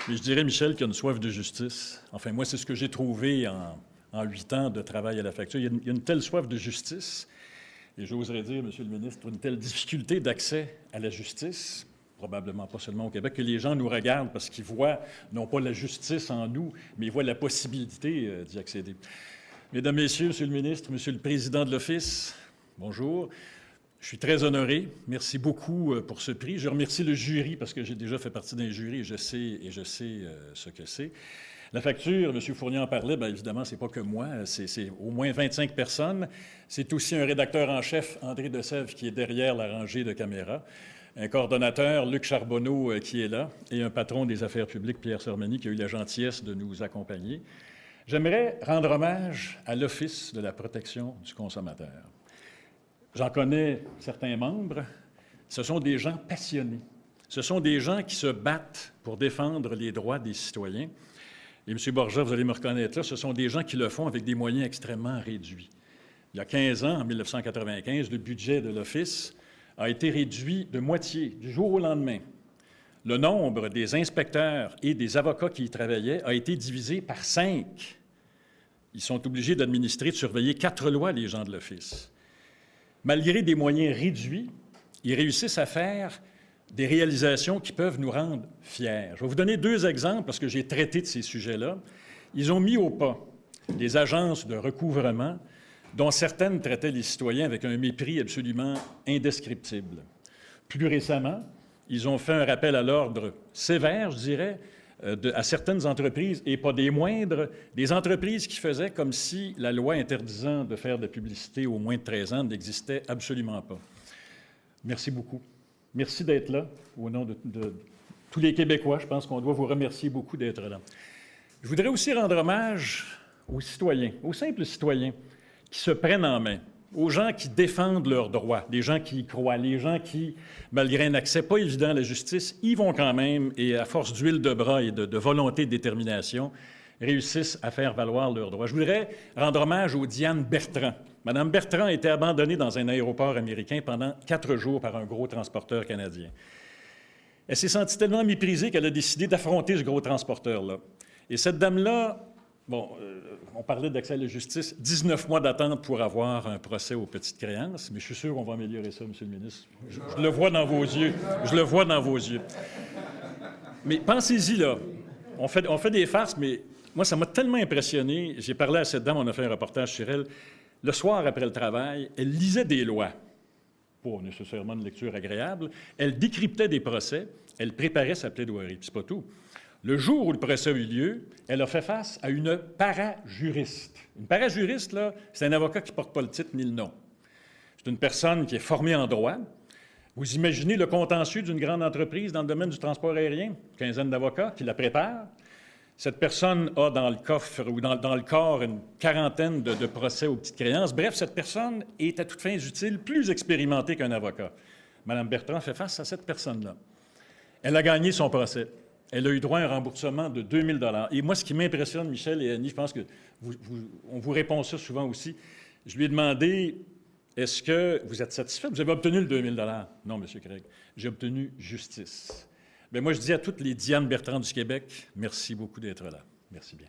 Mais je dirais, Michel, qu'il y a une soif de justice. Enfin, moi, c'est ce que j'ai trouvé en 8 ans de travail à la facture. Il y a une telle soif de justice, et j'oserais dire, Monsieur le ministre, une telle difficulté d'accès à la justice, probablement pas seulement au Québec, que les gens nous regardent parce qu'ils voient non pas la justice en nous, mais ils voient la possibilité d'y accéder. Mesdames, Messieurs, Monsieur le ministre, Monsieur le Président de l'Office, bonjour. Je suis très honoré. Merci beaucoup pour ce prix. Je remercie le jury parce que j'ai déjà fait partie d'un jury et je sais ce que c'est. La facture, M. Fournier en parlait, bien évidemment, ce n'est pas que moi, c'est au moins 25 personnes. C'est aussi un rédacteur en chef, André Desèvres, qui est derrière la rangée de caméras, un coordonnateur, Luc Charbonneau, qui est là, et un patron des affaires publiques, Pierre Sermeny, qui a eu la gentillesse de nous accompagner. J'aimerais rendre hommage à l'Office de la protection du consommateur. J'en connais certains membres. Ce sont des gens passionnés. Ce sont des gens qui se battent pour défendre les droits des citoyens. Et M. Borja, vous allez me reconnaître là, ce sont des gens qui le font avec des moyens extrêmement réduits. Il y a 15 ans, en 1995, le budget de l'Office a été réduit de moitié, du jour au lendemain. Le nombre des inspecteurs et des avocats qui y travaillaient a été divisé par 5. Ils sont obligés d'administrer, de surveiller 4 lois, les gens de l'Office. Malgré des moyens réduits, ils réussissent à faire des réalisations qui peuvent nous rendre fiers. Je vais vous donner 2 exemples parce que j'ai traité de ces sujets-là. Ils ont mis au pas des agences de recouvrement dont certaines traitaient les citoyens avec un mépris absolument indescriptible. Plus récemment, ils ont fait un rappel à l'ordre sévère, je dirais, à certaines entreprises, et pas des moindres, des entreprises qui faisaient comme si la loi interdisant de faire de la publicité aux moins de 13 ans n'existait absolument pas. Merci beaucoup. Merci d'être là, au nom de tous les Québécois. Je pense qu'on doit vous remercier beaucoup d'être là. Je voudrais aussi rendre hommage aux citoyens, aux simples citoyens qui se prennent en main, aux gens qui défendent leurs droits, les gens qui y croient, les gens qui, malgré un accès pas évident à la justice, y vont quand même et, à force d'huile de bras et de volonté de détermination, réussissent à faire valoir leurs droits. Je voudrais rendre hommage aux Diane Bertrand. Madame Bertrand a été abandonnée dans un aéroport américain pendant 4 jours par un gros transporteur canadien. Elle s'est sentie tellement méprisée qu'elle a décidé d'affronter ce gros transporteur-là. Et cette dame-là, bon, on parlait d'accès à la justice, 19 mois d'attente pour avoir un procès aux petites créances, mais je suis sûr qu'on va améliorer ça, Monsieur le ministre. Je le vois dans vos yeux. Je le vois dans vos yeux. Mais pensez-y, là. On fait des farces, mais moi, ça m'a tellement impressionné. J'ai parlé à cette dame, on a fait un reportage sur elle. Le soir, après le travail, elle lisait des lois. Pas nécessairement une lecture agréable. Elle décryptait des procès. Elle préparait sa plaidoirie. Puis c'est pas tout. Le jour où le procès a eu lieu, elle a fait face à une parajuriste. Une parajuriste, là, c'est un avocat qui ne porte pas le titre ni le nom. C'est une personne qui est formée en droit. Vous imaginez le contentieux d'une grande entreprise dans le domaine du transport aérien, une quinzaine d'avocats qui la préparent. Cette personne a dans le coffre ou dans le corps une quarantaine de procès aux petites créances. Bref, cette personne est à toutes fins utiles plus expérimentée qu'un avocat. Mme Bertrand fait face à cette personne-là. Elle a gagné son procès. Elle a eu droit à un remboursement de 2 000 $. Et moi, ce qui m'impressionne, Michel et Annie, je pense qu'on vous répond ça souvent aussi, je lui ai demandé, est-ce que vous êtes satisfait? Vous avez obtenu le 2 000 $. Non, M. Craig, j'ai obtenu justice. Bien, moi, je dis à toutes les Diane Bertrand du Québec, merci beaucoup d'être là. Merci bien.